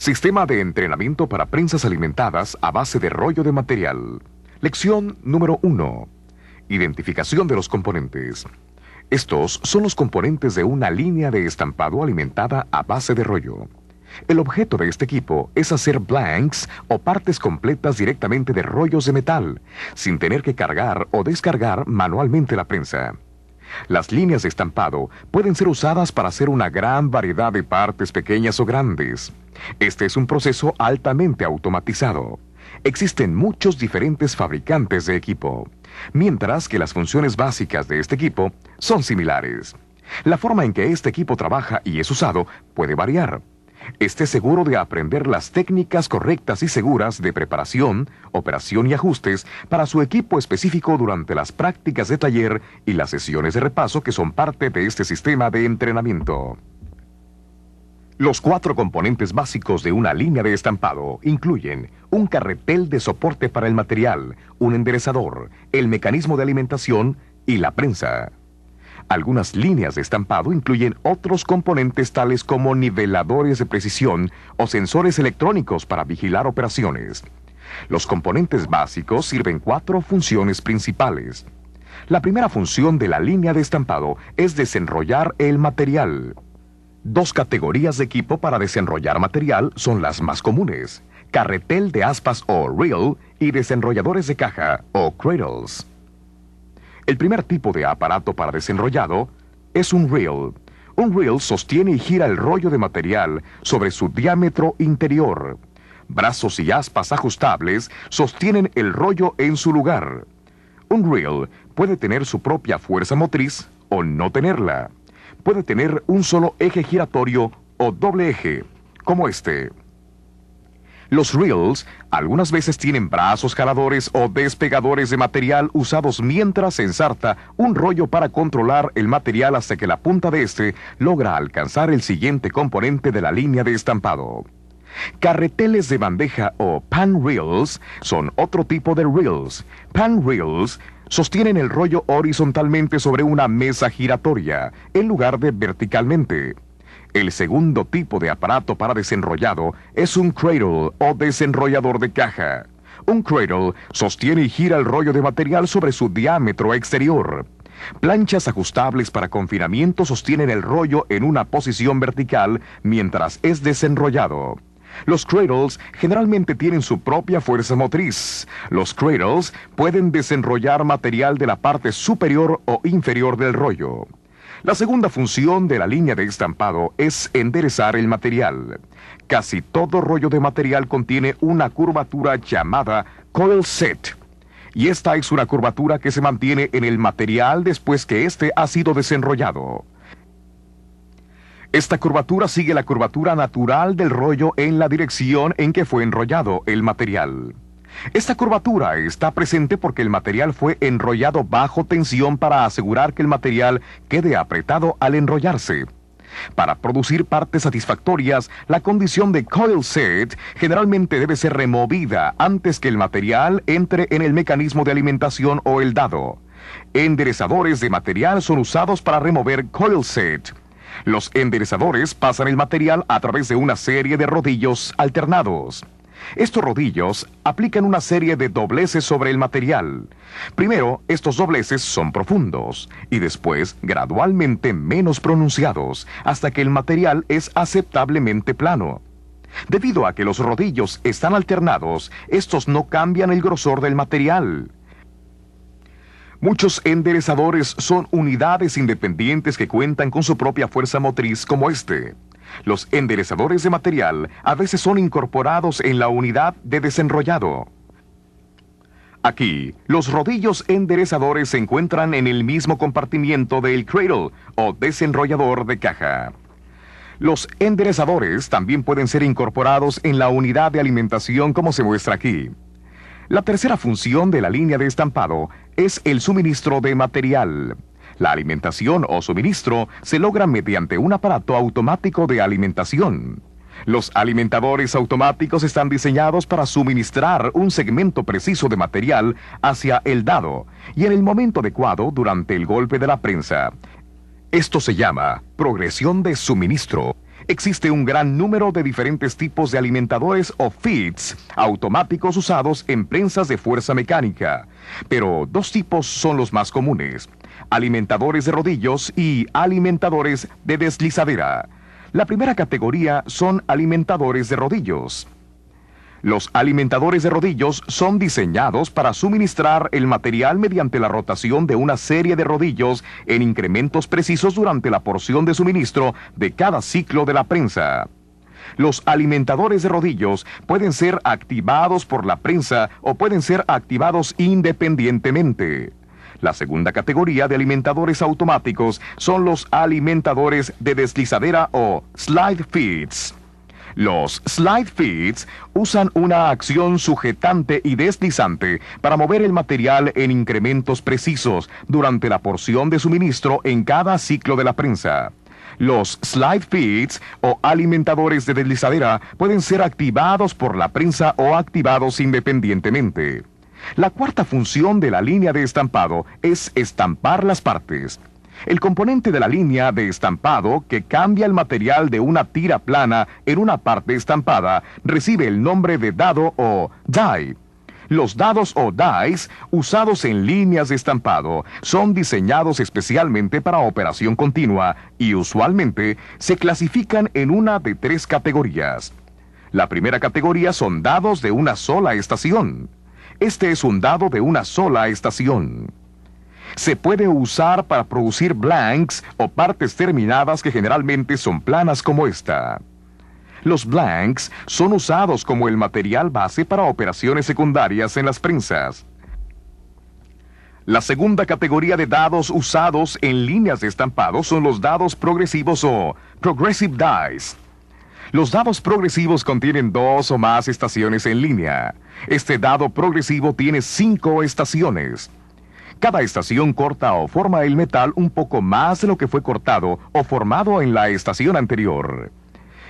Sistema de entrenamiento para prensas alimentadas a base de rollo de material. Lección número 1. Identificación de los componentes. Estos son los componentes de una línea de estampado alimentada a base de rollo. El objeto de este equipo es hacer blanks o partes completas directamente de rollos de metal, sin tener que cargar o descargar manualmente la prensa. Las líneas de estampado pueden ser usadas para hacer una gran variedad de partes pequeñas o grandes. Este es un proceso altamente automatizado. Existen muchos diferentes fabricantes de equipo, mientras que las funciones básicas de este equipo son similares. La forma en que este equipo trabaja y es usado puede variar. Esté seguro de aprender las técnicas correctas y seguras de preparación, operación y ajustes para su equipo específico durante las prácticas de taller y las sesiones de repaso que son parte de este sistema de entrenamiento. Los 4 componentes básicos de una línea de estampado incluyen un carretel de soporte para el material, un enderezador, el mecanismo de alimentación y la prensa. Algunas líneas de estampado incluyen otros componentes tales como niveladores de precisión o sensores electrónicos para vigilar operaciones. Los componentes básicos sirven 4 funciones principales. La primera función de la línea de estampado es desenrollar el material. 2 categorías de equipo para desenrollar material son las más comunes: carretel de aspas o reel y desenrolladores de caja o cradles. El primer tipo de aparato para desenrollado es un reel. Un reel sostiene y gira el rollo de material sobre su diámetro interior. Brazos y aspas ajustables sostienen el rollo en su lugar. Un reel puede tener su propia fuerza motriz o no tenerla. Puede tener un solo eje giratorio o doble eje, como este. Los reels algunas veces tienen brazos jaladores o despegadores de material usados mientras se ensarta un rollo para controlar el material hasta que la punta de este logra alcanzar el siguiente componente de la línea de estampado. Carreteles de bandeja o pan reels son otro tipo de reels. Pan reels sostienen el rollo horizontalmente sobre una mesa giratoria, en lugar de verticalmente. El segundo tipo de aparato para desenrollado es un cradle o desenrollador de caja. Un cradle sostiene y gira el rollo de material sobre su diámetro exterior. Planchas ajustables para confinamiento sostienen el rollo en una posición vertical mientras es desenrollado. Los cradles generalmente tienen su propia fuerza motriz. Los cradles pueden desenrollar material de la parte superior o inferior del rollo. La segunda función de la línea de estampado es enderezar el material. Casi todo rollo de material contiene una curvatura llamada coil set. Y esta es una curvatura que se mantiene en el material después que éste ha sido desenrollado. Esta curvatura sigue la curvatura natural del rollo en la dirección en que fue enrollado el material. Esta curvatura está presente porque el material fue enrollado bajo tensión para asegurar que el material quede apretado al enrollarse. Para producir partes satisfactorias, la condición de coil set generalmente debe ser removida antes que el material entre en el mecanismo de alimentación o el dado. Enderezadores de material son usados para remover coil set. Los enderezadores pasan el material a través de una serie de rodillos alternados. Estos rodillos aplican una serie de dobleces sobre el material. Primero, estos dobleces son profundos y después gradualmente menos pronunciados hasta que el material es aceptablemente plano. Debido a que los rodillos están alternados, estos no cambian el grosor del material. Muchos enderezadores son unidades independientes que cuentan con su propia fuerza motriz como este. Los enderezadores de material a veces son incorporados en la unidad de desenrollado. Aquí, los rodillos enderezadores se encuentran en el mismo compartimiento del cradle o desenrollador de caja. Los enderezadores también pueden ser incorporados en la unidad de alimentación como se muestra aquí. La tercera función de la línea de estampado es el suministro de material. La alimentación o suministro se logra mediante un aparato automático de alimentación. Los alimentadores automáticos están diseñados para suministrar un segmento preciso de material hacia el dado y en el momento adecuado durante el golpe de la prensa. Esto se llama progresión de suministro. Existe un gran número de diferentes tipos de alimentadores o feeds automáticos usados en prensas de fuerza mecánica, pero dos tipos son los más comunes: alimentadores de rodillos y alimentadores de deslizadera. La primera categoría son alimentadores de rodillos. Los alimentadores de rodillos son diseñados para suministrar el material mediante la rotación de una serie de rodillos en incrementos precisos durante la porción de suministro de cada ciclo de la prensa. Los alimentadores de rodillos pueden ser activados por la prensa o pueden ser activados independientemente. La segunda categoría de alimentadores automáticos son los alimentadores de deslizadera o slide feeds. Los slide feeds usan una acción sujetante y deslizante para mover el material en incrementos precisos durante la porción de suministro en cada ciclo de la prensa. Los slide feeds o alimentadores de deslizadera pueden ser activados por la prensa o activados independientemente. La cuarta función de la línea de estampado es estampar las partes. El componente de la línea de estampado que cambia el material de una tira plana en una parte estampada recibe el nombre de dado o die. Los dados o dies usados en líneas de estampado son diseñados especialmente para operación continua y usualmente se clasifican en una de tres categorías. La primera categoría son dados de una sola estación. Este es un dado de una sola estación. Se puede usar para producir blanks o partes terminadas que generalmente son planas como esta. Los blanks son usados como el material base para operaciones secundarias en las prensas. La segunda categoría de dados usados en líneas de estampado son los dados progresivos o progressive dies. Los dados progresivos contienen dos o más estaciones en línea. Este dado progresivo tiene 5 estaciones. Cada estación corta o forma el metal un poco más de lo que fue cortado o formado en la estación anterior.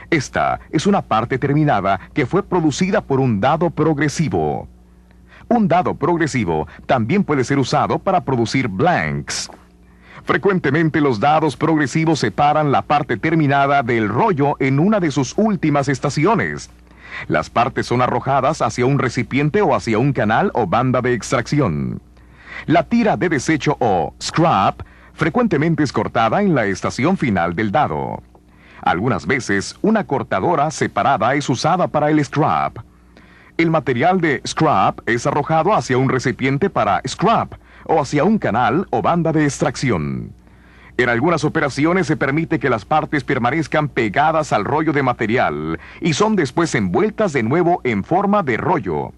Esta es una parte terminada que fue producida por un dado progresivo. Un dado progresivo también puede ser usado para producir blanks. Frecuentemente los dados progresivos separan la parte terminada del rollo en una de sus últimas estaciones. Las partes son arrojadas hacia un recipiente o hacia un canal o banda de extracción. La tira de desecho o scrap frecuentemente es cortada en la estación final del dado. Algunas veces una cortadora separada es usada para el scrap. El material de scrap es arrojado hacia un recipiente para scrap o hacia un canal o banda de extracción. En algunas operaciones se permite que las partes permanezcan pegadas al rollo de material y son después envueltas de nuevo en forma de rollo.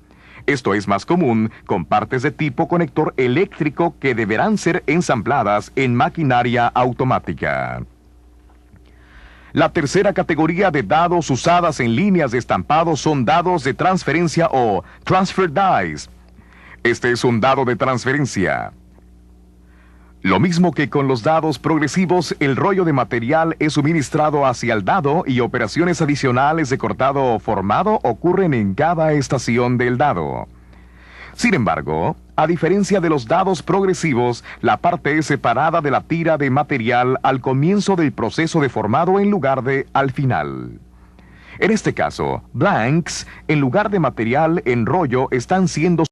Esto es más común con partes de tipo conector eléctrico que deberán ser ensambladas en maquinaria automática. La tercera categoría de dados usadas en líneas de estampado son dados de transferencia o transfer dies. Este es un dado de transferencia. Lo mismo que con los dados progresivos, el rollo de material es suministrado hacia el dado y operaciones adicionales de cortado o formado ocurren en cada estación del dado. Sin embargo, a diferencia de los dados progresivos, la parte es separada de la tira de material al comienzo del proceso de formado en lugar de al final. En este caso, blanks, en lugar de material en rollo, están siendo